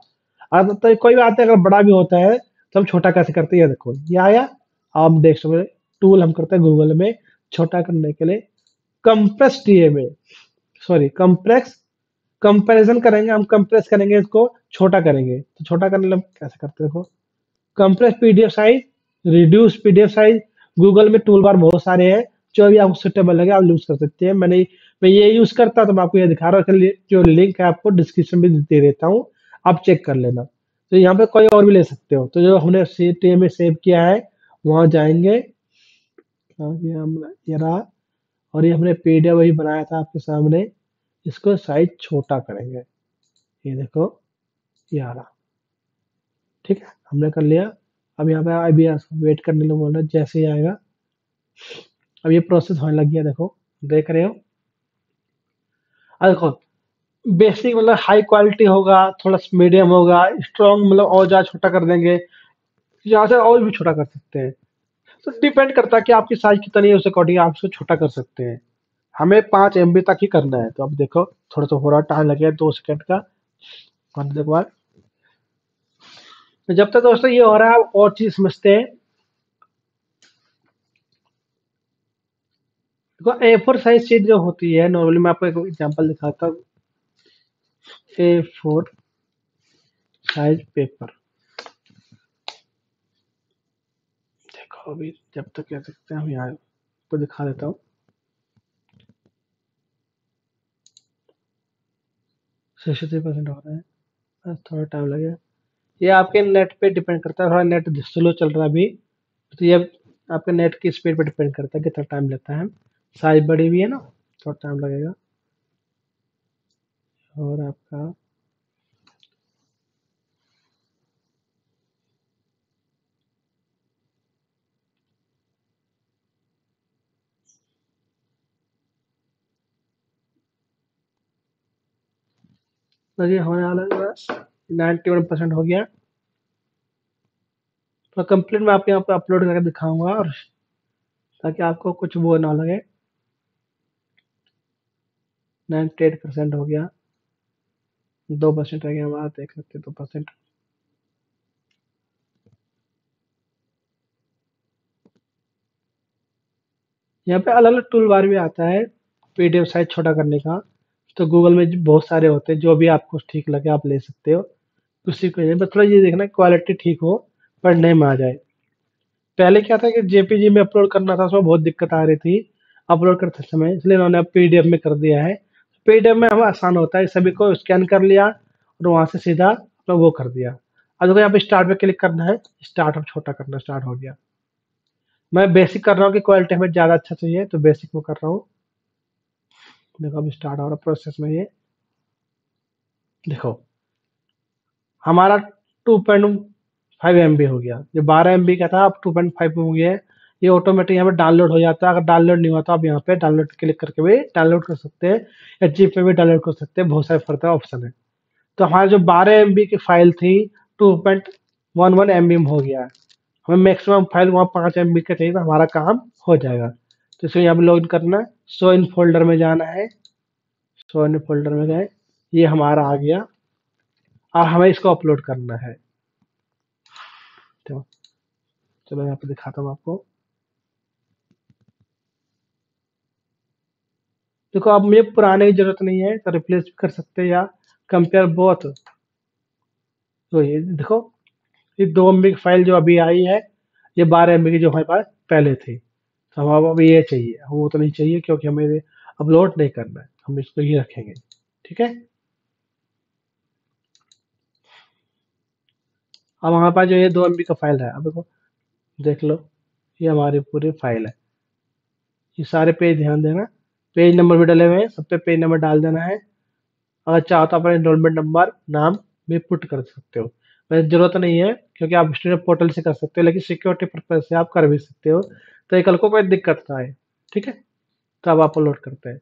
अब तो कोई बात नहीं, अगर बड़ा भी होता है तो हम छोटा कैसे करते हैं, ये देखो, ये आया। आप देख सकते, टूल हम करते हैं गूगल में छोटा करने के लिए, compress DMA, sorry compress, comparison करेंगे, हम कंप्रेस करेंगे, इसको छोटा करेंगे। तो छोटा करने के लिए हम कैसे करते हैं, देखो, compress PDF size, reduce PDF size. Google में टूल बार बहुत सारे हैं, जो भी आपको सुटेबल लगे आप यूज कर सकते हैं। मैं ये यूज करता, तो मैं आपको ये दिखा रहा हूँ, जो लिंक है आपको डिस्क्रिप्शन में दे देता हूँ, आप चेक कर लेना। तो यहाँ पे कोई और भी ले सकते हो। तो जो हमने सी में सेव किया है, वहां जाएंगे, ये ये रहा, और ये हमने पीडीएफ वही बनाया था आपके सामने, इसको साइज छोटा करेंगे। ये देखो, ये आ रहा। ठीक है, हमने कर लिया। अब यहाँ पे अभी वेट करने को बोल रहा है, जैसे ही आएगा। अब ये प्रोसेस होने लग गया, देखो, देख रहे हो। अब देखो, बेसिक मतलब हाई क्वालिटी होगा, थोड़ा मीडियम होगा, स्ट्रॉन्ग मतलब और ज़्यादा छोटा कर देंगे, यहाँ से और भी छोटा कर सकते हैं। तो डिपेंड करता है कि आपकी साइज कितनी है, उस अकॉर्डिंग आप उसको छोटा कर सकते हैं। हमें 5 MB तक ही करना है, तो अब देखो थोड़ा सा हो रहा टाइम लगेगा 2 सेकंड का, करने के बाद। तो जब तक दोस्तों ये हो रहा है, आप और चीज समझते हैं। देखो A4 साइज शीट जो होती है, नॉर्मली मैं आपको एक एग्जांपल दिखाता हूँ। A4 साइज पेपर, देखो अभी जब तक कह सकते हैं हम यहाँ को दिखा देता हूँ। 63% हो रहा है, बस थोड़ा टाइम लगेगा। ये आपके नेट पे डिपेंड करता है, थोड़ा नेट स्लो चल रहा है अभी, तो ये आपके नेट की स्पीड पे डिपेंड करता है कितना टाइम लेता है। साइज बड़ी भी है ना, थोड़ा टाइम लगेगा। और आपका तो ये होने वाला है बस, 91% हो गया। तो कंप्लीट मैं आपके यहाँ पे अपलोड करके दिखाऊंगा, और ताकि आपको कुछ वो ना लगे। 98% हो गया, 2% रह गया हमारा, देख सकते 2%। यहाँ पे अलग अलग टूल बार भी आता है PDF साइज छोटा करने का। तो गूगल में बहुत सारे होते हैं, जो भी आपको ठीक लगे आप ले सकते हो। उसी को बस थोड़ा ये देखना क्वालिटी ठीक हो, पढ़ने में आ जाए। पहले क्या था कि JPG में अपलोड करना था, उसमें बहुत दिक्कत आ रही थी अपलोड करते समय, इसलिए उन्होंने अब PDF में कर दिया है। PDF में हमें आसान होता है, सभी को स्कैन कर लिया और वहां से सीधा अपना वो कर दिया। अब देखो यहाँ पे स्टार्ट पे क्लिक करना है, स्टार्ट अब छोटा करना स्टार्ट हो गया। मैं बेसिक कर रहा हूँ कि क्वालिटी हमें ज़्यादा अच्छा चाहिए, तो बेसिक में कर रहा हूँ। देखो अभी स्टार्ट हो रहा प्रोसेस में ये, देखो हमारा 2.5 MB हो गया, जो 12 MB का था अब 2.5 हो गया है। ये ऑटोमेटिक यहाँ पे डाउनलोड हो जाता है। अगर डाउनलोड नहीं हुआ तो आप यहाँ पे डाउनलोड क्लिक करके भी डाउनलोड कर सकते हैं, या जिप पे भी डाउनलोड कर सकते हैं, बहुत सारे फर्क ऑप्शन है। तो हमारा जो 12 MB की फाइल थी 2.11 MB में हो गया है। हमें मैक्सिमम फाइल वहाँ 5 MB का चाहिए, तो हमारा काम हो जाएगा। तो इसे यहाँ पे लॉग इन करना है, शो इन फोल्डर में जाना है, शो इन फोल्डर में गए, ये हमारा आ गया। और हमें इसको अपलोड करना है। तो चलो यहाँ पे दिखाता हूँ आपको। देखो अब मुझे पुराने की जरूरत नहीं है, तो रिप्लेस भी कर सकते हैं, या कंपेयर बोथ। तो ये देखो, ये 2 MB की फाइल जो अभी आई है, ये 12 MB की जो हमारे पास पहले थी। तो हम अब ये चाहिए, वो तो नहीं चाहिए क्योंकि हमें अपलोड नहीं करना है, हम इसको ही रखेंगे। ठीक है, अब हमारे पास जो ये 2 MB का फाइल है, अब देखो देख लो, ये हमारी पूरी फाइल है। ये सारे पेज ध्यान देना, पेज नंबर भी डले हुए हैं, सब पे पेज नंबर डाल देना है। अगर चाहो तो अपना एनरोलमेंट नंबर नाम भी पुट कर सकते हो, वैसे जरूरत नहीं है क्योंकि आप स्टूडेंट पोर्टल से कर सकते हो, लेकिन सिक्योरिटी पर्पज से आप कर भी सकते हो, तो ये कल को कोई दिक्कत ना आए। ठीक है, तो अब आप अपलोड करते हैं।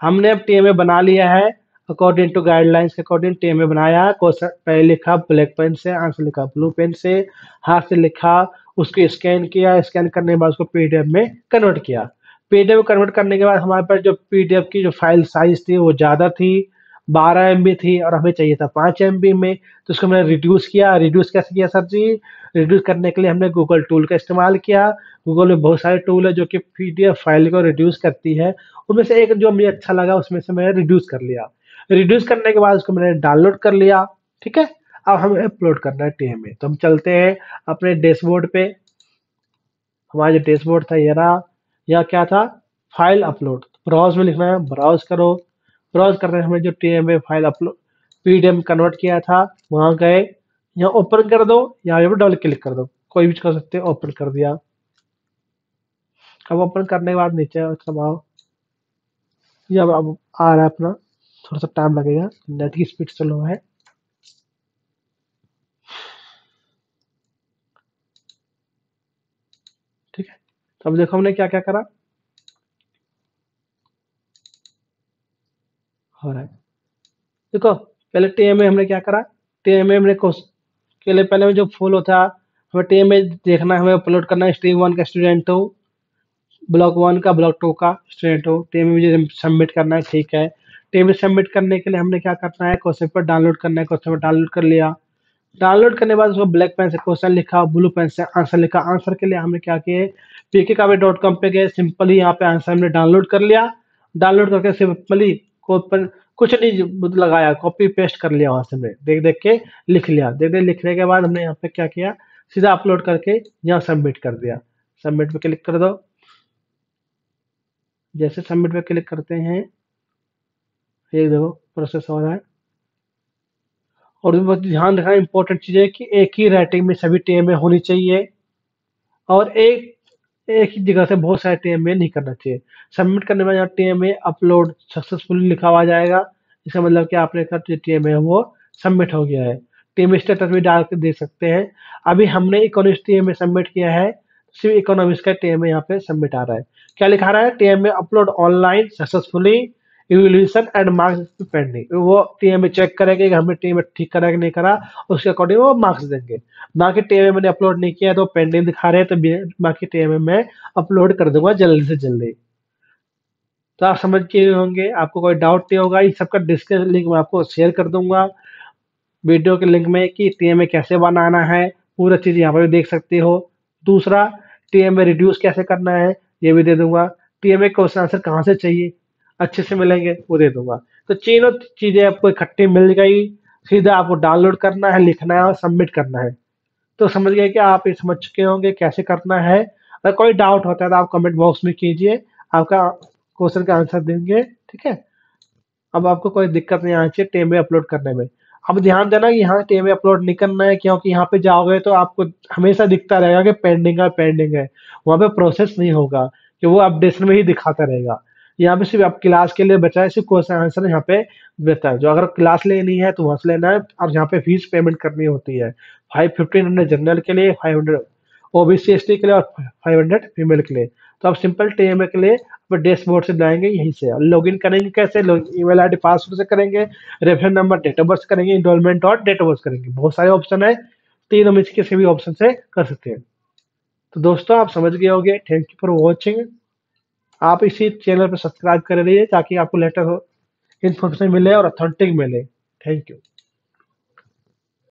हमने अब TMA बना लिया है, अकॉर्डिंग टू गाइडलाइंस के अकॉर्डिंग TMA बनाया। क्वेश्चन पहले लिखा ब्लैक पेन से, आंसर लिखा ब्लू पेन से, हाथ से लिखा, उसको स्कैन किया, स्कैन करने के बाद उसको PDF में कन्वर्ट किया। PDF में कन्वर्ट करने के बाद हमारे पास जो PDF की जो फाइल साइज थी वो ज़्यादा थी, 12 MB थी, और हमें चाहिए था 5 MB में। तो उसको मैंने रिड्यूस किया। रिड्यूस कैसे किया सर जी? रिड्यूस करने के लिए हमने गूगल टूल का इस्तेमाल किया। गूगल में बहुत सारे टूल है जो कि PDF फाइल को रिड्यूस करती है, उनमें से एक जो मुझे अच्छा लगा उसमें से मैंने रिड्यूस कर लिया। रिड्यूस करने के बाद उसको मैंने डाउनलोड कर लिया। ठीक है, अब हमें अपलोड करना है TMA। तो हम चलते हैं अपने डैशबोर्ड पे। हमारा जो डैशबोर्ड था ये रहा। या क्या था, फाइल अपलोड, ब्राउज में लिखना है, ब्राउज करो। ब्राउज करने हमें जो TMA फाइल अपलोड PDF में कन्वर्ट किया था वहां गए, यहाँ ओपन कर दो, यहाँ पे डबल क्लिक कर दो, कोई भी कर सकते हो। ओपन कर दिया। अब ओपन करने के बाद नीचे दबाओ, ये अब आ रहा है अपना, थोड़ा सा टाइम लगेगा, नेट की स्पीड स्लो है। तो अब देखो हमने क्या क्या करा हो रहा है। देखो पहले टीएम में हमने क्या करा, टीएम में हमने के लिए पहले में जो फॉलो होता, हमें टीएम में देखना है, हमें अपलोड करना है स्ट्रीम वन का स्टूडेंट हूँ, ब्लॉक वन का ब्लॉक टू का स्टूडेंट हूँ, टीएम में मुझे सबमिट करना है, ठीक है। टीएम में सबमिट करने के लिए हमने क्या करना है, क्वेश्चन पेपर डाउनलोड करना है, क्वेश्चन पेपर डाउनलोड कर लिया। डाउनलोड करने के बाद उसको ब्लैक पेन से क्वेश्चन लिखा, ब्लू पेन से आंसर लिखा। आंसर के लिए हमने क्या किए, pkkavi.com पे गए, सिंपली यहाँ पे आंसर हमने डाउनलोड कर लिया। डाउनलोड करके सिंपली कुछ नहीं लगाया, कॉपी पेस्ट कर लिया, वहां से हमने देख देख के लिख लिया। देख देख लिखने के बाद हमने यहाँ पे क्या किया, सीधा अपलोड करके यहाँ सबमिट कर दिया। सबमिट पे क्लिक कर दो। जैसे सबमिट पे क्लिक करते हैं, ये देखो प्रोसेस हो रहा है। और भी बहुत ध्यान रखना इंपॉर्टेंट चीज है कि एक ही राइटिंग में सभी टीएमए होनी चाहिए, और एक एक ही जगह से बहुत सारे टीएमए नहीं करना चाहिए। सबमिट करने में यहाँ टीएमए अपलोड सक्सेसफुली लिखा हुआ जाएगा, इसका मतलब कि आपने का टीएमए वो सबमिट हो गया है। टीएमए स्टेटस भी डाल के दे सकते हैं। अभी हमने इकोनॉमिक्स टीएमए सबमिट किया है, सिर्फ इकोनॉमिक्स का टीएमए यहाँ पे सबमिट आ रहा है। क्या लिखा रहा है, TMA upload online successfully, evolution and marks pending. वो टीएमए चेक करेंगे कि हमने टीएमए ठीक करा कि नहीं करा, उसके अकॉर्डिंग वो मार्क्स देंगे। बाकी टीएमए मैंने अपलोड नहीं किया तो पेंडिंग दिखा रहे हैं, तो बाकी टीएमए मैं अपलोड कर दूंगा जल्दी से जल्दी। तो आप समझ के होंगे, आपको कोई डाउट नहीं होगा। इस सबका डिस्क्रिप्शन लिंक मैं आपको शेयर कर दूंगा वीडियो के लिंक में, कि टीएमए कैसे बनाना है, पूरा चीज़ यहाँ पर भी देख सकते हो। दूसरा, टीएमए रिड्यूस कैसे करना है ये भी दे दूंगा। टीएमए क्वेश्चन आंसर कहाँ से चाहिए अच्छे से मिलेंगे वो दे दूंगा। तो तीनों चीज़ें आपको इकट्ठी मिल गई, सीधा आपको डाउनलोड करना है, लिखना है और सबमिट करना है। तो समझ गए कि आप ये समझ चुके होंगे कैसे करना है। अगर कोई डाउट होता है तो आप कमेंट बॉक्स में कीजिए, आपका क्वेश्चन का आंसर देंगे, ठीक है। अब आपको कोई दिक्कत नहीं आनी चाहिए टीएमए अपलोड करने में। अब ध्यान देना कि यहाँ टीएमए अपलोड नहीं करना है, क्योंकि यहाँ पे जाओगे तो आपको हमेशा दिखता रहेगा कि पेंडिंग है पेंडिंग है, वहाँ पे प्रोसेस नहीं होगा, कि वो अपडेशन में ही दिखाता रहेगा। यहाँ पे सिर्फ आप क्लास के लिए बचा है, सिर्फ क्वेश्चन आंसर यहाँ पे देता है। जो अगर क्लास लेनी है तो वहाँ से लेना है, और यहाँ पे फीस पेमेंट करनी होती है। 1500 जनरल के लिए, 500 ओबीसी एसटी के लिए, और 500 फीमेल के लिए। तो आप सिंपल टीएमए के लिए डैशबोर्ड से जाएंगे, यहीं से लॉगिन करेंगे। कैसे, ईमेल आईडी पासवर्ड से करेंगे, reference number date of birth करेंगे, इनरोलमेंट और डेट ऑफ बर्थ करेंगे। बहुत सारे ऑप्शन है, तीनों में से किसी भी ऑप्शन से कर सकते हैं। तो दोस्तों आप समझ गए होंगे। Thank you for watching. आप इसी चैनल पर सब्सक्राइब कर रहिए ताकि आपको लेटेस्ट इन्फॉर्मेशन मिले और अथेंटिक मिले। Thank you.